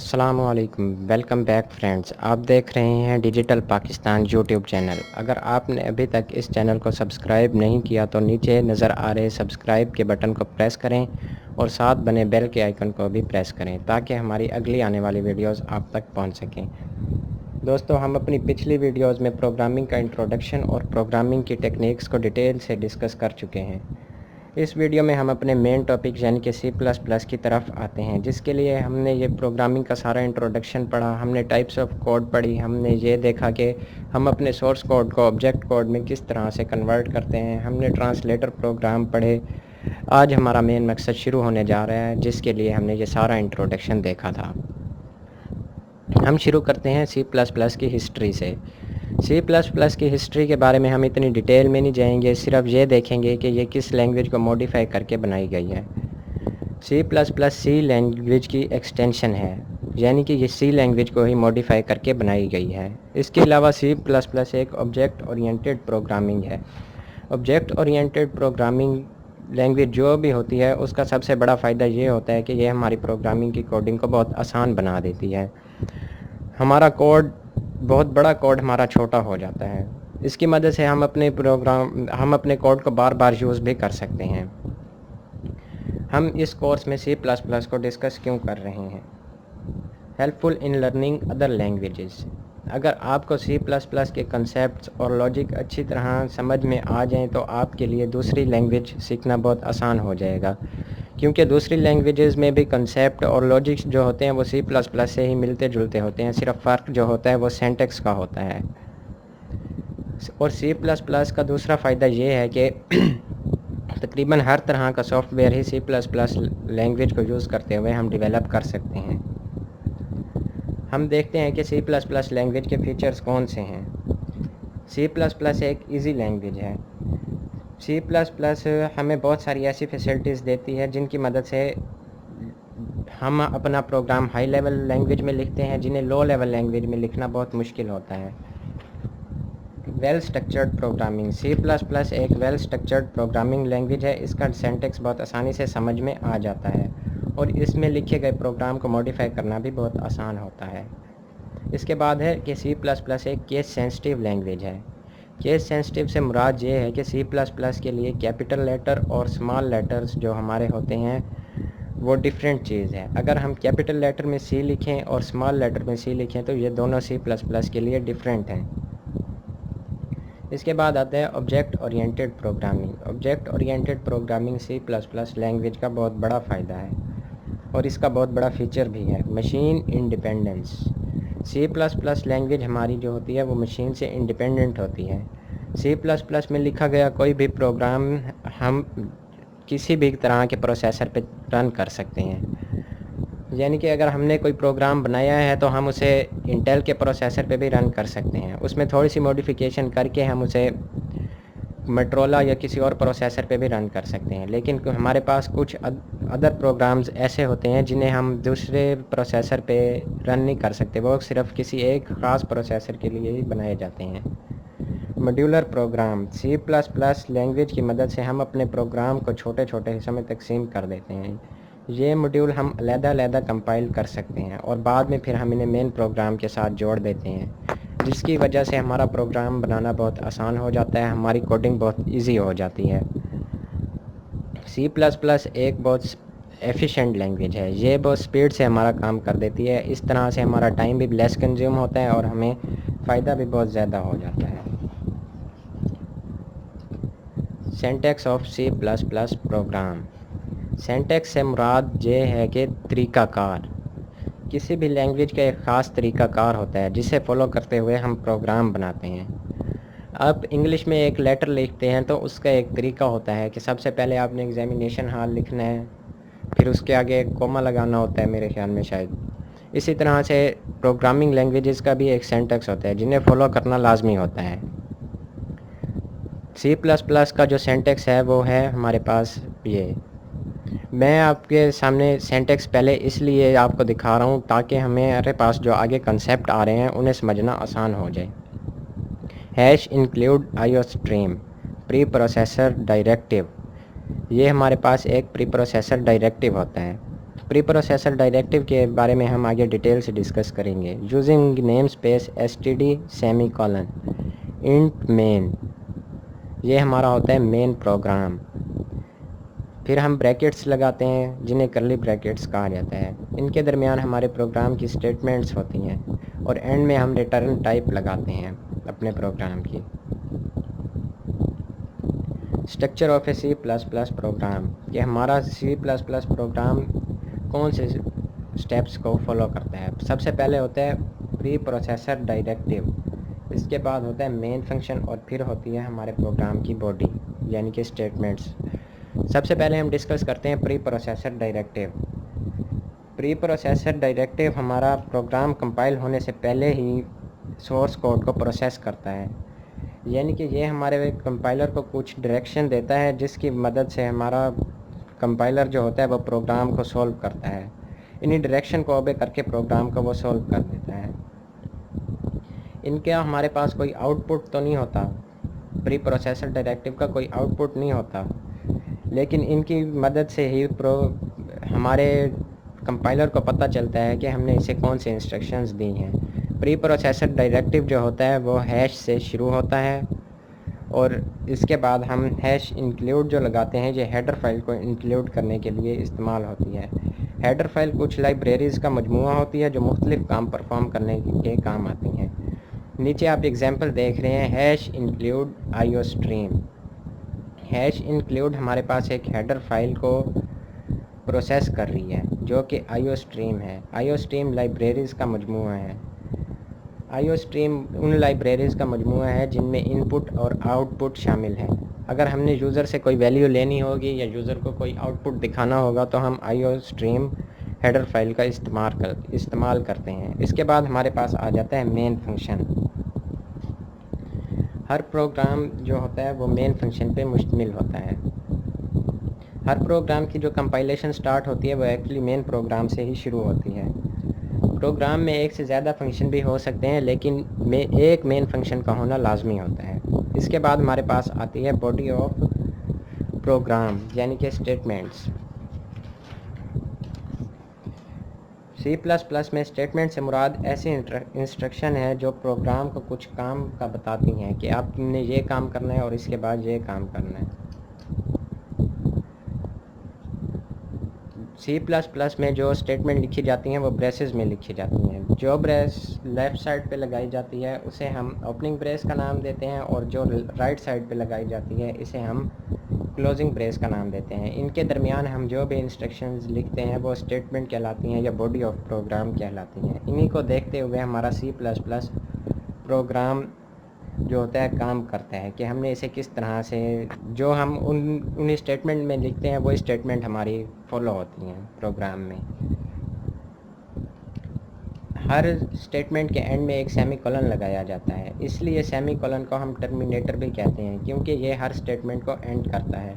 السلام علیکم، welcome back friends. آپ دیکھ رہے ہیں ڈیجیٹل پاکستان یوٹیوب چینل۔ اگر آپ نے ابھی تک اس چینل کو سبسکرائب نہیں کیا تو نیچے نظر آ رہے سبسکرائب کے بٹن کو پریس کریں اور ساتھ بنے بیل کے آئیکن کو بھی پریس کریں تاکہ ہماری اگلی آنے والی ویڈیوز آپ تک پہنچ سکیں۔ دوستو، ہم اپنی پچھلی ویڈیوز میں پروگرامنگ کا انٹروڈکشن اور پروگرامنگ کی ٹیکنیکس کو ڈیٹیل سے ڈسکس کر چکے ہیں۔ اس ویڈیو میں ہم اپنے مین ٹاپک یعنی کہ C++ کی طرف آتے ہیں، جس کے لیے ہم نے یہ پروگرامنگ کا سارا انٹروڈکشن پڑھا، ہم نے ٹائپس آف کوڈ پڑھی، ہم نے یہ دیکھا کہ ہم اپنے سورس کوڈ کو آبجیکٹ کوڈ میں کس طرح سے کنورٹ کرتے ہیں، ہم نے ٹرانسلیٹر پروگرام پڑھے۔ آج ہمارا مین مقصد شروع ہونے جا رہا ہے، جس کے لیے ہم نے یہ سارا انٹروڈکشن دیکھا تھا۔ ہم شروع کرتے ہیں C++ کی ہسٹری سے۔ C++ کی ہسٹری کے بارے میں ہم اتنی ڈیٹیل میں نہیں جائیں گے، صرف یہ دیکھیں گے کہ یہ کس لینگویج کو موڈیفائی کر کے بنائی گئی ہے۔ C++ لینگویج کی ایکسٹینشن ہے، یعنی کہ یہ C لینگویج کو ہی موڈیفائی کر کے بنائی گئی ہے۔ اس کے علاوہ C++ ایک آبجیکٹ اورینٹڈ پروگرامنگ ہے۔ آبجیکٹ اورینٹڈ پروگرامنگ لینگویج جو بھی ہوتی ہے، اس کا سب سے بڑا فائدہ یہ ہوتا ہے کہ یہ ہماری پروگرامنگ کی کوڈنگ کو بہت آسان بنا دیتی ہے۔ ہمارا کوڈ بہت بڑا کوڈ ہمارا چھوٹا ہو جاتا ہے۔ اس کی مدد سے ہم اپنے کوڈ کو بار بار یوز بھی کر سکتے ہیں۔ ہم اس کورس میں C++ کو ڈسکس کیوں کر رہے ہیں؟ Helpful in learning other languages. اگر آپ کو C++ کے کنسیپٹس اور لاجک اچھی طرح سمجھ میں آ جائیں تو آپ کے لیے دوسری لینگویج سیکھنا بہت آسان ہو جائے گا، کیونکہ دوسری لینگویجز میں بھی کنسیپٹ اور لاجکس جو ہوتے ہیں وہ C++ سے ہی ملتے جلتے ہوتے ہیں، صرف فرق جو ہوتا ہے وہ سینٹیکس کا ہوتا ہے۔ اور C++ کا دوسرا فائدہ یہ ہے کہ تقریباً ہر طرح کا soft where he C++ language کو یوز کرتے ہوئے ہم ڈیولپ کر سکتے ہیں۔ ہم دیکھتے ہیں کہ C++ لینگویج کے فیچرز کون سے ہیں۔ C++ ایک ایزی لینگویج ہے۔ C++ ہمیں بہت ساری ایسی فیسلٹیز دیتی ہے جن کی مدد سے ہم اپنا پروگرام ہائی لیول لینگویج میں لکھتے ہیں، جنہیں لو لیول لینگویج میں لکھنا بہت مشکل ہوتا ہے۔ Well structured programming. C++ ایک ویل اسٹرکچرڈ پروگرامنگ لینگویج ہے۔ اس کا سینٹیکس بہت آسانی سے سمجھ میں آ جاتا ہے اور اس میں لکھے گئے پروگرام کو موڈیفائی کرنا بھی بہت آسان ہوتا ہے۔ اس کے بعد ہے کہ C++ ایک کیس سینسٹیو لینگویج ہے۔ کیس سینسٹیو سے مراد یہ ہے کہ C++ کے لیے کیپٹل لیٹر اور اسمال لیٹرز جو ہمارے ہوتے ہیں وہ ڈیفرنٹ چیز ہے۔ اگر ہم کیپٹل لیٹر میں C لکھیں اور اسمال لیٹر میں C لکھیں تو یہ دونوں C++ کے لیے ڈیفرنٹ ہیں۔ اس کے بعد آتا ہے object oriented programming. Object oriented programming C++ language کا بہت بڑا فائدہ ہے اور اس کا بہت بڑا فیچر بھی ہے، مشین انڈیپینڈنس۔ C++ لینگویج ہماری جو ہوتی ہے وہ مشین سے انڈیپینڈنٹ ہوتی ہے۔ C++ میں لکھا گیا کوئی بھی پروگرام ہم کسی بھی طرح کے پروسیسر پہ رن کر سکتے ہیں، یعنی کہ اگر ہم نے کوئی پروگرام بنایا ہے تو ہم اسے انٹیل کے پروسیسر پہ بھی رن کر سکتے ہیں، اس میں تھوڑی سی موڈیفیکیشن کر کے ہم اسے مٹرولا یا کسی اور پروسیسر پہ بھی رن کر سکتے ہیں۔ لیکن ہمارے پاس کچھ ادر پروگرامز ایسے ہوتے ہیں جنہیں ہم دوسرے پروسیسر پہ رن نہیں کر سکتے، وہ صرف کسی ایک خاص پروسیسر کے لیے ہی بنائے جاتے ہیں۔ Modular programme. C++ لینگویج کی مدد سے ہم اپنے پروگرام کو چھوٹے چھوٹے حصوں میں تقسیم کر دیتے ہیں۔ یہ ماڈیول ہم علیحدہ علیحدہ کمپائل کر سکتے ہیں اور بعد میں پھر ہم انہیں مین پروگرام کے ساتھ جوڑ دیتے ہیں، جس کی وجہ سے ہمارا پروگرام بنانا بہت آسان ہو جاتا ہے، ہماری کوڈنگ بہت ایزی ہو جاتی ہے۔ C++ ایک بہت ایفیشینٹ لینگویج ہے، یہ بہت سپیڈ سے ہمارا کام کر دیتی ہے، اس طرح سے ہمارا ٹائم بھی لیس کنزیوم ہوتا ہے اور ہمیں فائدہ بھی بہت زیادہ ہو جاتا ہے۔ Syntax of C++ program. Syntax سے مراد یہ ہے کہ طریقہ کار۔ کسی بھی لینگویج کا ایک خاص طریقہ کار ہوتا ہے جسے فالو کرتے ہوئے ہم پروگرام بناتے ہیں۔ آپ انگلش میں ایک لیٹر لکھتے ہیں تو اس کا ایک طریقہ ہوتا ہے کہ سب سے پہلے آپ نے ایگزامینیشن ہال لکھنا ہے، پھر اس کے آگے ایک کوما لگانا ہوتا ہے میرے خیال میں شاید۔ اسی طرح سے پروگرامنگ لینگویجز کا بھی ایک سینٹیکس ہوتا ہے جنہیں فالو کرنا لازمی ہوتا ہے۔ C++ کا جو سینٹیکس ہے وہ ہے ہمارے پاس یہ۔ میں آپ کے سامنے سینٹیکس پہلے اس لیے آپ کو دکھا رہا ہوں تاکہ ہمارے پاس جو آگے کنسیپٹ آ رہے ہیں انہیں سمجھنا آسان ہو جائے۔ ہیش انکلیوڈ آئی او اسٹریم پری پروسیسر ڈائریکٹیو۔ یہ ہمارے پاس ایک پری پروسیسر ڈائریکٹیو ہوتا ہے۔ پری پروسیسر ڈائریکٹیو کے بارے میں ہم آگے ڈیٹیل سے ڈسکس کریں گے. Using namespace std semicolon int main, یہ ہمارا ہوتا ہے مین پروگرام. پھر ہم بریکٹس لگاتے ہیں جنہیں کرلی بریکٹس کہا جاتا ہے. ان کے درمیان ہمارے پروگرام کی اسٹیٹمنٹس ہوتی ہیں اور اینڈ میں ہم ریٹرن ٹائپ لگاتے ہیں اپنے پروگرام کی. Structure of a C plus plus program, کہ ہمارا سی پلس پلس پروگرام کون سے اسٹیپس کو فالو کرتا ہے. سب سے پہلے ہوتا ہے پری پروسیسر ڈائریکٹیو، اس کے بعد ہوتا ہے مین فنکشن اور پھر ہوتی ہے ہمارے پروگرام کی باڈی یعنی کہ اسٹیٹمنٹس. سب سے پہلے ہم ڈسکس کرتے ہیں پری پروسیسر ڈائریکٹیو. پری پروسیسر ڈائریکٹیو ہمارا پروگرام کمپائل ہونے سے پہلے ہی سورس کوڈ کو پروسیس کرتا ہے، یعنی کہ یہ ہمارے کمپائلر کو کچھ ڈائریکشن دیتا ہے جس کی مدد سے ہمارا کمپائلر جو ہوتا ہے وہ پروگرام کو سولو کرتا ہے. انہی ڈائریکشن کو اوبے کر کے پروگرام کو وہ سولو کر دیتا ہے. ان کا ہمارے پاس کوئی آؤٹ پٹ تو نہیں ہوتا، پری پروسیسر ڈائریکٹیو کا کوئی آؤٹ پٹ نہیں ہوتا، لیکن ان کی مدد سے ہی ہمارے کمپائلر کو پتہ چلتا ہے کہ ہم نے اسے کون سے انسٹرکشنز دی ہیں. پری پروسیسر ڈائریکٹیو جو ہوتا ہے وہ ہیش سے شروع ہوتا ہے اور اس کے بعد ہم ہیش انکلیوڈ جو لگاتے ہیں یہ ہیڈر فائل کو انکلیوڈ کرنے کے لیے استعمال ہوتی ہے. ہیڈر فائل کچھ لائبریریز کا مجموعہ ہوتی ہے جو مختلف کام پرفارم کرنے کے کام آتی ہیں. نیچے آپ ایگزامپل دیکھ رہے ہیں ہیش انکلیوڈ آئی او اسٹریم. ہیش انکلیوڈ ہمارے پاس ایک ہیڈر فائل کو پروسیس کر رہی ہے جو کہ آئی او اسٹریم ہے. آئی او اسٹریم لائبریریز کا مجموعہ ہے. آئی او اسٹریم ان لائبریریز کا مجموعہ ہے جن میں ان پٹ اور آؤٹ پٹ شامل ہیں. اگر ہم نے یوزر سے کوئی ویلیو لینی ہوگی یا یوزر کو کوئی آؤٹ پٹ دکھانا ہوگا تو ہم آئی او اسٹریم ہیڈر فائل کا استعمال کرتے ہیں. اس کے بعد ہمارے پاس آ جاتا ہے مین فنکشن. ہر پروگرام جو ہوتا ہے وہ مین فنکشن پہ مشتمل ہوتا ہے. ہر پروگرام کی جو کمپائلیشن سٹارٹ ہوتی ہے وہ ایکچولی مین پروگرام سے ہی شروع ہوتی ہے. پروگرام میں ایک سے زیادہ فنکشن بھی ہو سکتے ہیں لیکن ایک مین فنکشن کا ہونا لازمی ہوتا ہے. اس کے بعد ہمارے پاس آتی ہے باڈی آف پروگرام یعنی کہ اسٹیٹمنٹس. سی پلس پلس میں اسٹیٹمنٹ سے مراد ایسی انسٹرکشن ہے جو پروگرام کو کچھ کام کا بتاتی ہیں کہ آپ نے یہ کام کرنا ہے اور اس کے بعد یہ کام کرنا ہے. سی پلس پلس میں جو اسٹیٹمنٹ لکھی جاتی ہیں وہ بریسز میں لکھی جاتی ہیں. جو بریس لیفٹ سائڈ پہ لگائی جاتی ہے اسے ہم اوپننگ بریس کا نام دیتے ہیں اور جو رائٹ سائڈ پہ لگائی جاتی ہے اسے ہم کلوزنگ بریس کا نام دیتے ہیں. ان کے درمیان ہم جو بھی انسٹرکشنز لکھتے ہیں وہ اسٹیٹمنٹ کہلاتی ہیں یا باڈی آف پروگرام کہلاتی ہیں. انہی کو دیکھتے ہوئے ہمارا سی پلس پلس پروگرام جو ہوتا ہے کام کرتا ہے کہ ہم نے اسے کس طرح سے جو ہم ان اسٹیٹمنٹ میں لکھتے ہیں وہ اسٹیٹمنٹ ہماری فالو ہوتی ہیں پروگرام میں. ہر اسٹیٹمنٹ کے اینڈ میں ایک سیمی کولن لگایا جاتا ہے، اس لیے سیمی کولن کو ہم ٹرمینیٹر بھی کہتے ہیں کیونکہ یہ ہر اسٹیٹمنٹ کو اینڈ کرتا ہے.